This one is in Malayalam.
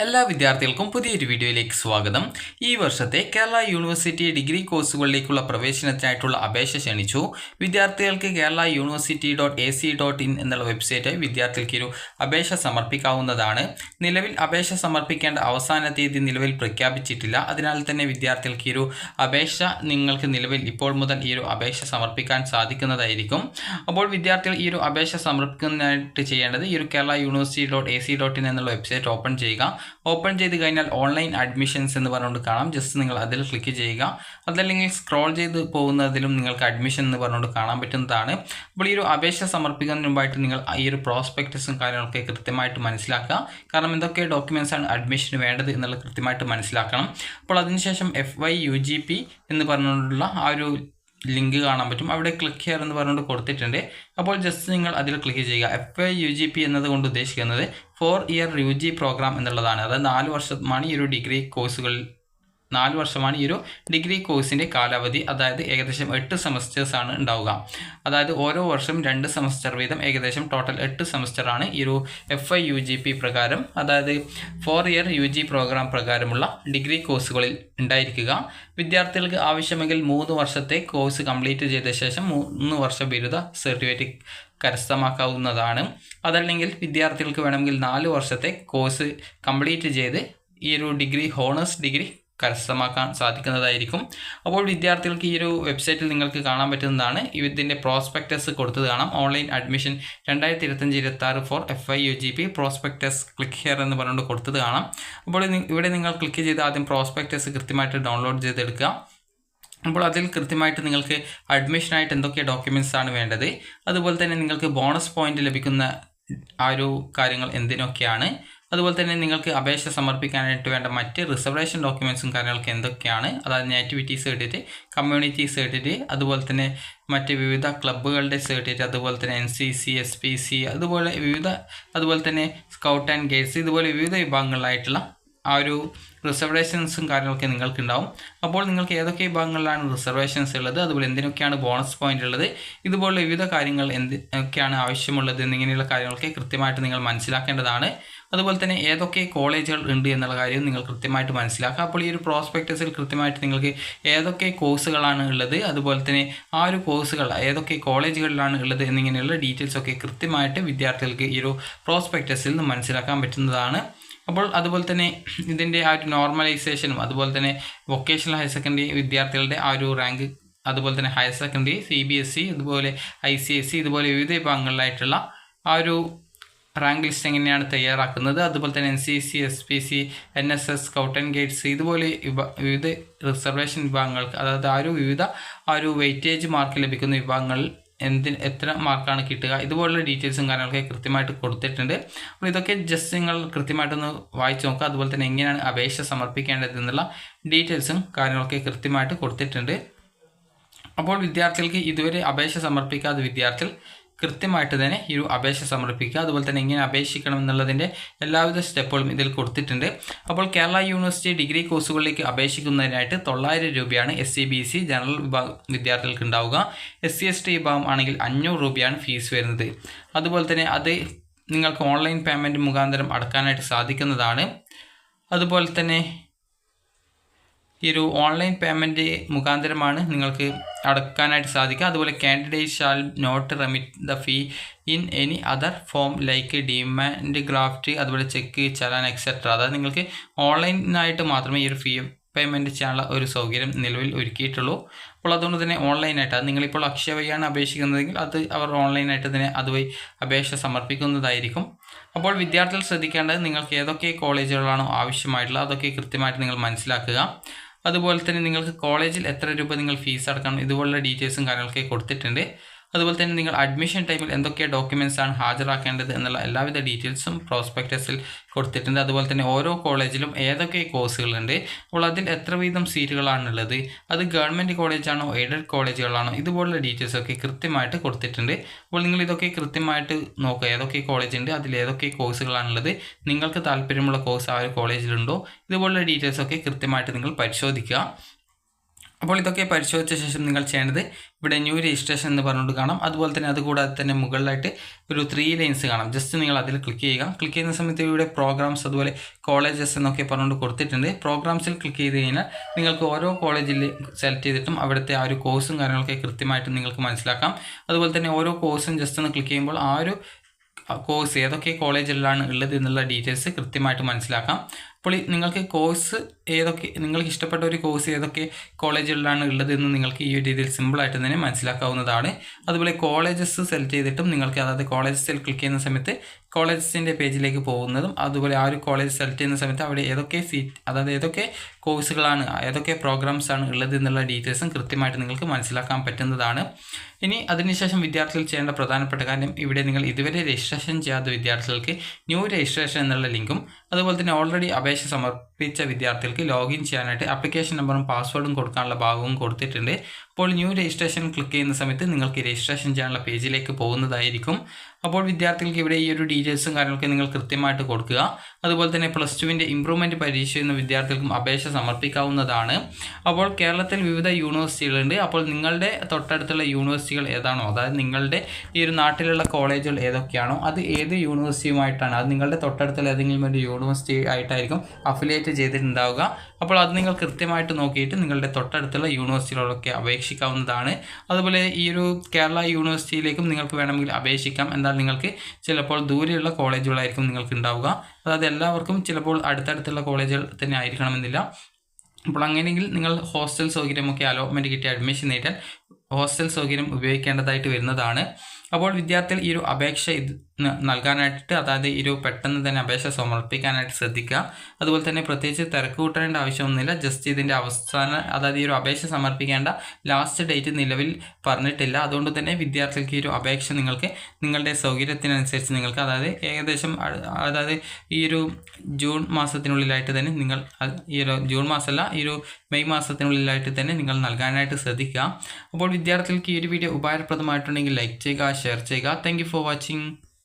എല്ലാ വിദ്യാർത്ഥികൾക്കും പുതിയൊരു വീഡിയോയിലേക്ക് സ്വാഗതം. ഈ വർഷത്തെ കേരള യൂണിവേഴ്സിറ്റി ഡിഗ്രി കോഴ്സുകളിലേക്കുള്ള പ്രവേശനത്തിനായിട്ടുള്ള അപേക്ഷ ക്ഷണിച്ചു. വിദ്യാർത്ഥികൾക്ക് കേരള യൂണിവേഴ്സിറ്റി .ac.in എന്നുള്ള വെബ്സൈറ്റ് വിദ്യാർത്ഥികൾക്ക് ഒരു അപേക്ഷ സമർപ്പിക്കാവുന്നതാണ്. നിലവിൽ അപേക്ഷ സമർപ്പിക്കേണ്ട അവസാന തീയതി നിലവിൽ പ്രഖ്യാപിച്ചിട്ടില്ല. അതിനാൽ തന്നെ വിദ്യാർത്ഥികൾക്ക് ഒരു അപേക്ഷ നിങ്ങൾക്ക് നിലവിൽ ഇപ്പോൾ മുതൽ ഈ ഒരു അപേക്ഷ സമർപ്പിക്കാൻ സാധിക്കുന്നതായിരിക്കും. അപ്പോൾ വിദ്യാർത്ഥികൾ ഈ ഒരു അപേക്ഷ സമർപ്പിക്കുന്നതിനായിട്ട് ചെയ്യേണ്ടത് ഈ ഒരു കേരള യൂണിവേഴ്സിറ്റി .ac.in എന്നുള്ള വെബ്സൈറ്റ് ഓപ്പൺ ചെയ്യുക. ഓപ്പൺ ചെയ്ത് കഴിഞ്ഞാൽ ഓൺലൈൻ അഡ്മിഷൻസ് എന്ന് പറഞ്ഞുകൊണ്ട് കാണാം. ജസ്റ്റ് നിങ്ങൾ അതിൽ ക്ലിക്ക് ചെയ്യുക. അതല്ലെങ്കിൽ സ്ക്രോൾ ചെയ്ത് പോകുന്നതിലും നിങ്ങൾക്ക് അഡ്മിഷൻ എന്ന് പറഞ്ഞുകൊണ്ട് കാണാൻ പറ്റുന്നതാണ്. അപ്പോൾ ഈ ഒരു അപേക്ഷ സമർപ്പിക്കുന്നതിന് മുമ്പായിട്ട് നിങ്ങൾ ഈ ഒരു പ്രോസ്പെക്ടസും കാര്യങ്ങളൊക്കെ കൃത്യമായിട്ട് മനസ്സിലാക്കുക. കാരണം എന്തൊക്കെ ഡോക്യുമെൻറ്റ്സ് ആണ് അഡ്മിഷന് വേണ്ടത് എന്നുള്ളത് കൃത്യമായിട്ട് മനസ്സിലാക്കണം. അപ്പോൾ അതിനുശേഷം FYUGP എന്ന് പറഞ്ഞുകൊണ്ടുള്ള ആ ഒരു ലിങ്ക് കാണാൻ പറ്റും. അവിടെ ക്ലിക്ക് ഹിയർ എന്ന് പറഞ്ഞുകൊണ്ട് കൊടുത്തിട്ടുണ്ട്. അപ്പോൾ ജസ്റ്റ് നിങ്ങൾ അതിൽ ക്ലിക്ക് ചെയ്യുക. FYUGP എന്നതുകൊണ്ട് ഉദ്ദേശിക്കുന്നത് 4 ഇയർ UG പ്രോഗ്രാം എന്നുള്ളതാണ്. അതായത് 4 വർഷമാണ് ഈ ഒരു ഡിഗ്രി കോഴ്സുകൾ 4 വർഷമാണ് ഈ ഒരു ഡിഗ്രി കോഴ്സിൻ്റെ കാലാവധി. അതായത് ഏകദേശം 8 സെമസ്റ്റേഴ്സ് ആണ് ഉണ്ടാവുക. അതായത് ഓരോ വർഷം 2 സെമസ്റ്റർ വീതം ഏകദേശം ടോട്ടൽ 8 സെമസ്റ്ററാണ് ഈ ഒരു FYUGP പ്രകാരം, അതായത് 4 ഇയർ UG പ്രോഗ്രാം പ്രകാരമുള്ള ഡിഗ്രി കോഴ്സുകളിൽ ഉണ്ടായിരിക്കുക. വിദ്യാർത്ഥികൾക്ക് ആവശ്യമെങ്കിൽ 3 വർഷത്തെ കോഴ്സ് കംപ്ലീറ്റ് ചെയ്ത ശേഷം 3 വർഷ ബിരുദ സർട്ടിഫിക്കറ്റ് കരസ്ഥമാക്കാവുന്നതാണ്. അതല്ലെങ്കിൽ വിദ്യാർത്ഥികൾക്ക് വേണമെങ്കിൽ 4 വർഷത്തെ കോഴ്സ് കംപ്ലീറ്റ് ചെയ്ത് ഈ ഒരു ഡിഗ്രി ഹോണേഴ്സ് ഡിഗ്രി കരസ്ഥമാക്കാൻ സാധിക്കുന്നതായിരിക്കും. അപ്പോൾ വിദ്യാർത്ഥികൾക്ക് ഈ ഒരു വെബ്സൈറ്റിൽ നിങ്ങൾക്ക് കാണാൻ പറ്റുന്നതാണ്. ഇതിൻ്റെ പ്രോസ്പെക്ടസ് കൊടുത്തത് കാണാം. Online admission 2025-26 for FYUGP prospectus click here എന്ന് പറഞ്ഞുകൊണ്ട് കൊടുത്തത് കാണാം. അപ്പോൾ ഇവിടെ നിങ്ങൾ ക്ലിക്ക് ചെയ്ത് ആദ്യം പ്രോസ്പെക്ടസ് കൃത്യമായിട്ട് ഡൗൺലോഡ് ചെയ്തെടുക്കുക. അപ്പോൾ അതിൽ കൃത്യമായിട്ട് നിങ്ങൾക്ക് അഡ്മിഷനായിട്ട് എന്തൊക്കെ ഡോക്യുമെൻറ്റ്സ് ആണ് വേണ്ടത്, അതുപോലെ തന്നെ നിങ്ങൾക്ക് ബോണസ് പോയിന്റ് ലഭിക്കുന്ന ആ ഒരു കാര്യങ്ങൾ എന്തിനൊക്കെയാണ്, അതുപോലെ തന്നെ നിങ്ങൾക്ക് അപേക്ഷ സമർപ്പിക്കാനായിട്ട് വേണ്ട മറ്റ് റിസർവേഷൻ ഡോക്യുമെൻറ്റ്സും കാര്യങ്ങളൊക്കെ എന്തൊക്കെയാണ്, അതായത് നേറ്റിവിറ്റി സർട്ടിഫിക്കറ്റ്, കമ്മ്യൂണിറ്റി സർട്ടിഫിക്കറ്റ്, അതുപോലെ തന്നെ മറ്റ് വിവിധ ക്ലബ്ബുകളുടെ സർട്ടിഫിക്കറ്റ്, അതുപോലെ തന്നെ NCC, SPC, അതുപോലെ തന്നെ സ്കൗട്ട് ആൻഡ് ഗൈഡ്സ്, ഇതുപോലെ വിവിധ വിഭാഗങ്ങളിലായിട്ടുള്ള ആ ഒരു റിസർവേഷൻസും കാര്യങ്ങളൊക്കെ നിങ്ങൾക്കുണ്ടാവും. അപ്പോൾ നിങ്ങൾക്ക് ഏതൊക്കെ വിഭാഗങ്ങളിലാണ് റിസർവേഷൻസ് ഉള്ളത്, അതുപോലെ എന്തിനൊക്കെയാണ് ബോണസ് പോയിന്റ് ഉള്ളത്, ഇതുപോലുള്ള വിവിധ കാര്യങ്ങൾ എന്തൊക്കെയാണ് ആവശ്യമുള്ളത് എന്നിങ്ങനെയുള്ള കാര്യങ്ങളൊക്കെ കൃത്യമായിട്ട് നിങ്ങൾ മനസ്സിലാക്കേണ്ടതാണ്. അതുപോലെ തന്നെ ഏതൊക്കെ കോളേജുകൾ ഉണ്ട് എന്നുള്ള കാര്യം നിങ്ങൾ കൃത്യമായിട്ട് മനസ്സിലാക്കുക. അപ്പോൾ ഈ ഒരു പ്രോസ്പെക്ടസിൽ കൃത്യമായിട്ട് നിങ്ങൾക്ക് ഏതൊക്കെ കോഴ്സുകളാണ് ഉള്ളത്, അതുപോലെ തന്നെ ആ ഒരു കോഴ്സുകൾ ഏതൊക്കെ കോളേജുകളിലാണ് ഉള്ളത് എന്നിങ്ങനെയുള്ള ഡീറ്റെയിൽസ് ഒക്കെ കൃത്യമായിട്ട് വിദ്യാർത്ഥികൾക്ക് ഈ ഒരു പ്രോസ്പെക്ടസിൽ നിന്ന് മനസ്സിലാക്കാൻ പറ്റുന്നതാണ്. അപ്പോൾ അതുപോലെ തന്നെ ഇതിൻ്റെ ആ ഒരു നോർമലൈസേഷനും, അതുപോലെ തന്നെ വൊക്കേഷണൽ ഹയർ സെക്കൻഡറി വിദ്യാർത്ഥികളുടെ ആ ഒരു റാങ്ക്, അതുപോലെ തന്നെ ഹയർ സെക്കൻഡറി CBSE, അതുപോലെ ICSE, ഇതുപോലെ വിവിധ വിഭാഗങ്ങളിലായിട്ടുള്ള ആ ഒരു റാങ്ക് ലിസ്റ്റ് എങ്ങനെയാണ് തയ്യാറാക്കുന്നത്, അതുപോലെ തന്നെ NCC, SPC, NSS, scout and guides, ഇതുപോലെ വിവിധ റിസർവേഷൻ വിഭാഗങ്ങൾക്ക്, അതായത് ആ ഒരു വെയിറ്റേജ് മാർക്ക് ലഭിക്കുന്ന വിഭാഗങ്ങളിൽ എത്ര മാർക്കാണ് കിട്ടുക, ഇതുപോലുള്ള ഡീറ്റെയിൽസും കാര്യങ്ങളൊക്കെ കൃത്യമായിട്ട് കൊടുത്തിട്ടുണ്ട്. അപ്പോൾ ഇതൊക്കെ ജസ്റ്റ് നിങ്ങൾ കൃത്യമായിട്ടൊന്ന് വായിച്ച് നോക്കുക. അതുപോലെ തന്നെ എങ്ങനെയാണ് അപേക്ഷ സമർപ്പിക്കേണ്ടത് എന്നുള്ള ഡീറ്റെയിൽസും കാര്യങ്ങളൊക്കെ കൃത്യമായിട്ട് കൊടുത്തിട്ടുണ്ട്. അപ്പോൾ വിദ്യാർത്ഥികൾക്ക് ഇതുവരെ അപേക്ഷ സമർപ്പിക്കാത്ത വിദ്യാർത്ഥികൾ കൃത്യമായിട്ട് തന്നെ ഈ ഒരു അപേക്ഷ സമർപ്പിക്കുക. അതുപോലെ തന്നെ എങ്ങനെ അപേക്ഷിക്കണം എന്നുള്ളതിൻ്റെ എല്ലാവിധ സ്റ്റെപ്പുകളും ഇതിൽ കൊടുത്തിട്ടുണ്ട്. അപ്പോൾ കേരള യൂണിവേഴ്സിറ്റി ഡിഗ്രി കോഴ്സുകളിലേക്ക് അപേക്ഷിക്കുന്നതിനായിട്ട് 900 രൂപയാണ് SC/BC ജനറൽ വിഭാഗം വിദ്യാർത്ഥികൾക്ക് ഉണ്ടാവുക. SC/ST വിഭാഗം ആണെങ്കിൽ 500 രൂപയാണ് ഫീസ് വരുന്നത്. അതുപോലെ തന്നെ അത് നിങ്ങൾക്ക് ഓൺലൈൻ പേയ്മെൻറ്റ് മുഖാന്തരം അടക്കാനായിട്ട് സാധിക്കുന്നതാണ്. അതുപോലെ തന്നെ ഈ ഒരു ഓൺലൈൻ പേയ്മെൻറ്റ് മുഖാന്തരമാണ് നിങ്ങൾക്ക് അടക്കാനായിട്ട് സാധിക്കുക. അതുപോലെ candidate shall not remit the fee in any other form like demand draft, അതുപോലെ ചെക്ക്, ചലാൻ എക്സെട്ര. അതായത് നിങ്ങൾക്ക് ഓൺലൈനായിട്ട് മാത്രമേ ഈ ഒരു ഫീ പേയ്മെൻറ്റ് ചെയ്യാനുള്ള ഒരു സൗകര്യം നിലവിൽ ഒരുക്കിയിട്ടുള്ളൂ. അപ്പോൾ അതുകൊണ്ട് തന്നെ ഓൺലൈനായിട്ട്, അത് നിങ്ങളിപ്പോൾ അക്ഷയ വഴിയാണ് അപേക്ഷിക്കുന്നതെങ്കിൽ അത് അവർ ഓൺലൈനായിട്ട് തന്നെ അതുവഴി അപേക്ഷ സമർപ്പിക്കുന്നതായിരിക്കും. അപ്പോൾ വിദ്യാർത്ഥികൾ ശ്രദ്ധിക്കേണ്ടത് നിങ്ങൾക്ക് ഏതൊക്കെ കോളേജുകളാണോ ആവശ്യമായിട്ടുള്ളത് അതൊക്കെ കൃത്യമായിട്ട് നിങ്ങൾ മനസ്സിലാക്കുക. അതുപോലെ തന്നെ നിങ്ങൾക്ക് കോളേജിൽ എത്ര രൂപ നിങ്ങൾ ഫീസ് അടക്കണം, ഇതുപോലുള്ള ഡീറ്റെയിൽസും കാര്യങ്ങളൊക്കെ കൊടുത്തിട്ടുണ്ട്. അതുപോലെ തന്നെ നിങ്ങൾ അഡ്മിഷൻ ടൈമിൽ എന്തൊക്കെ ഡോക്യുമെൻറ്റ്സ് ആണ് ഹാജരാക്കേണ്ടത് എന്നുള്ള എല്ലാവിധ ഡീറ്റെയിൽസും പ്രോസ്പെക്ടസിൽ കൊടുത്തിട്ടുണ്ട്. അതുപോലെ തന്നെ ഓരോ കോളേജിലും ഏതൊക്കെ കോഴ്സുകളുണ്ട്, അപ്പോൾ അതിൽ എത്ര വീതം സീറ്റുകളാണുള്ളത്, അത് ഗവൺമെൻറ് കോളേജാണോ എയ്ഡഡ് കോളേജുകളാണോ, ഇതുപോലുള്ള ഡീറ്റെയിൽസൊക്കെ കൃത്യമായിട്ട് കൊടുത്തിട്ടുണ്ട്. അപ്പോൾ നിങ്ങൾ ഇതൊക്കെ കൃത്യമായിട്ട് നോക്കുക, ഏതൊക്കെ കോളേജ് ഉണ്ട്, അതിൽ ഏതൊക്കെ കോഴ്സുകളാണുള്ളത്, നിങ്ങൾക്ക് താല്പര്യമുള്ള കോഴ്സ് ആ ഒരു കോളേജിലുണ്ടോ, ഇതുപോലുള്ള ഡീറ്റെയിൽസൊക്കെ കൃത്യമായിട്ട് നിങ്ങൾ പരിശോധിക്കുക. അപ്പോൾ ഇതൊക്കെ പരിശോധിച്ച ശേഷം നിങ്ങൾ ചെയ്യേണ്ടത് ഇവിടെ ന്യൂ രജിസ്ട്രേഷൻ എന്ന് പറഞ്ഞുകൊണ്ട് കാണാം. അതുപോലെ തന്നെ അതുകൂടാതെ തന്നെ മുകളിലായിട്ട് ഒരു 3 ലൈൻസ് കാണാം. ജസ്റ്റ് നിങ്ങൾ അതിൽ ക്ലിക്ക് ചെയ്യുക. ക്ലിക്ക് ചെയ്യുന്ന സമയത്ത് ഇവിടെ പ്രോഗ്രാംസ് അതുപോലെ കോളേജസ് എന്നൊക്കെ പറഞ്ഞുകൊണ്ട് കൊടുത്തിട്ടുണ്ട്. പ്രോഗ്രാംസിൽ ക്ലിക്ക് ചെയ്ത് കഴിഞ്ഞാൽ നിങ്ങൾക്ക് ഓരോ കോളേജിൽ സെലക്ട് ചെയ്തിട്ടും അവിടുത്തെ ആ ഒരു കോഴ്സും കാര്യങ്ങളൊക്കെ കൃത്യമായിട്ട് നിങ്ങൾക്ക് മനസ്സിലാക്കാം. അതുപോലെ തന്നെ ഓരോ കോഴ്സും ജസ്റ്റ് ഒന്ന് ക്ലിക്ക് ചെയ്യുമ്പോൾ ആ ഒരു കോഴ്സ് ഏതൊക്കെ കോളേജിലാണ് ഉള്ളത് എന്നുള്ള ഡീറ്റെയിൽസ് കൃത്യമായിട്ട് മനസ്സിലാക്കാം. അപ്പോൾ നിങ്ങൾക്ക് കോഴ്സ് നിങ്ങൾക്ക് ഇഷ്ടപ്പെട്ട ഒരു കോഴ്സ് ഏതൊക്കെ കോളേജുകളിലാണ് ഉള്ളത് എന്ന് നിങ്ങൾക്ക് ഈ ഒരു രീതിയിൽ സിമ്പിളായിട്ട് തന്നെ മനസ്സിലാക്കാവുന്നതാണ്. അതുപോലെ കോളേജസ് സെലക്ട് ചെയ്തിട്ടും നിങ്ങൾക്ക് അതായത് കോളേജസിൽ ക്ലിക്ക് ചെയ്യുന്ന സമയത്ത് കോളേജസിൻ്റെ പേജിലേക്ക് പോകുന്നതും അതുപോലെ ആ ഒരു കോളേജ് സെലക്ട് ചെയ്യുന്ന സമയത്ത് അവിടെ ഏതൊക്കെ അതായത് ഏതൊക്കെ കോഴ്സുകളാണ് ഏതൊക്കെ പ്രോഗ്രാംസ് ആണ് ഉള്ളത് എന്നുള്ള ഡീറ്റെയിൽസും കൃത്യമായിട്ട് നിങ്ങൾക്ക് മനസ്സിലാക്കാൻ പറ്റുന്നതാണ്. ഇനി അതിനുശേഷം വിദ്യാർത്ഥികൾ ചെയ്യേണ്ട പ്രധാനപ്പെട്ട കാര്യം ഇവിടെ നിങ്ങൾ ഇതുവരെ രജിസ്ട്രേഷൻ ചെയ്യാത്ത വിദ്യാർത്ഥികൾക്ക് ന്യൂ രജിസ്ട്രേഷൻ എന്നുള്ള ലിങ്കും അതുപോലെ തന്നെ ഓൾറെഡി അപേക്ഷ സമർപ്പിച്ച വിദ്യാർത്ഥികൾക്ക് ലോഗിൻ ചെയ്യാനായിട്ട് ആപ്ലിക്കേഷൻ നമ്പറും പാസ്വേഡും കൊടുക്കാനുള്ള ഭാഗവും കൊടുത്തിട്ടുണ്ട്. അപ്പോൾ ന്യൂ രജിസ്ട്രേഷൻ ക്ലിക്ക് ചെയ്യുന്ന സമയത്ത് നിങ്ങൾക്ക് രജിസ്ട്രേഷൻ ചെയ്യാനുള്ള പേജിലേക്ക് പോകുന്നതായിരിക്കും. അപ്പോൾ വിദ്യാർത്ഥികൾക്ക് ഇവിടെ ഈ ഒരു ഡീറ്റെയിൽസും കാര്യങ്ങളൊക്കെ നിങ്ങൾ കൃത്യമായിട്ട് കൊടുക്കുക. അതുപോലെ തന്നെ +2 ഇംപ്രൂവ്മെൻറ്റ് പരീക്ഷ എന്ന വിദ്യാർത്ഥികൾക്കും അപേക്ഷ സമർപ്പിക്കാവുന്നതാണ്. അപ്പോൾ കേരളത്തിൽ വിവിധ യൂണിവേഴ്സിറ്റികളുണ്ട്. അപ്പോൾ നിങ്ങളുടെ തൊട്ടടുത്തുള്ള യൂണിവേഴ്സിറ്റികൾ ഏതാണോ അതായത് നിങ്ങളുടെ ഈ ഒരു നാട്ടിലുള്ള കോളേജുകൾ ഏതൊക്കെയാണോ അത് ഏത് യൂണിവേഴ്സിറ്റിയുമായിട്ടാണ് അത് നിങ്ങളുടെ തൊട്ടടുത്തുള്ള ഏതെങ്കിലും ഒരു യൂണിവേഴ്സിറ്റി ആയിട്ടായിരിക്കും അഫിലിയേറ്റ് ചെയ്തിട്ടുണ്ടാവുക. അപ്പോൾ അത് നിങ്ങൾ കൃത്യമായിട്ട് നോക്കിയിട്ട് നിങ്ങളുടെ തൊട്ടടുത്തുള്ള യൂണിവേഴ്സിറ്റികളൊക്കെ അപേക്ഷിക്കാവുന്നതാണ്. അതുപോലെ ഈ ഒരു കേരള യൂണിവേഴ്സിറ്റിയിലേക്കും നിങ്ങൾക്ക് വേണമെങ്കിൽ അപേക്ഷിക്കാം. എന്നാൽ നിങ്ങൾക്ക് ചിലപ്പോൾ ദൂരെയുള്ള കോളേജുകളായിരിക്കും നിങ്ങൾക്ക് ഉണ്ടാവുക. അതായത് എല്ലാവർക്കും ചിലപ്പോൾ അടുത്തടുത്തുള്ള കോളേജുകൾ തന്നെ ആയിരിക്കണമെന്നില്ല. അപ്പോൾ അങ്ങനെയെങ്കിൽ നിങ്ങൾ ഹോസ്റ്റൽ സൗകര്യമൊക്കെ അലോട്ട്മെൻറ്റ് കിട്ടി അഡ്മിഷൻ നേടാൻ ഹോസ്റ്റൽ സൗകര്യം ഉപയോഗിക്കേണ്ടതായിട്ട് വരുന്നതാണ്. അപ്പോൾ വിദ്യാർത്ഥികൾ ഈ ഒരു അപേക്ഷ നൽകാനായിട്ട് അതായത് ഈ ഒരു പെട്ടെന്ന് തന്നെ അപേക്ഷ സമർപ്പിക്കാനായിട്ട് ശ്രദ്ധിക്കുക. അതുപോലെ തന്നെ പ്രത്യേകിച്ച് തിരക്ക് കൂട്ടേണ്ട ആവശ്യമൊന്നുമില്ല. ജസ്റ്റ് ഇതിൻ്റെ അതായത് ഈ ഒരു അപേക്ഷ സമർപ്പിക്കേണ്ട ലാസ്റ്റ് ഡേറ്റ് നിലവിൽ പറഞ്ഞിട്ടില്ല. അതുകൊണ്ട് തന്നെ വിദ്യാർത്ഥികൾക്ക് ഈ ഒരു അപേക്ഷ നിങ്ങൾക്ക് നിങ്ങളുടെ സൗകര്യത്തിനനുസരിച്ച് നിങ്ങൾക്ക് അതായത് ഏകദേശം അതായത് ഈ ഒരു ജൂൺ മാസത്തിനുള്ളിലായിട്ട് തന്നെ നിങ്ങൾ ഈ ഒരു ജൂൺ മാസമല്ല ഈ ഒരു മെയ് മാസത്തിനുള്ളിലായിട്ട് തന്നെ നിങ്ങൾ നൽകാനായിട്ട് ശ്രദ്ധിക്കുക. അപ്പോൾ വിദ്യാർത്ഥികൾക്ക് ഈ ഒരു വീഡിയോ ഉപകാരപ്രദമായിട്ടുണ്ടെങ്കിൽ ലൈക്ക് ചെയ്യുക, ഷെയർ ചെയ്യുക. Thank you for watching.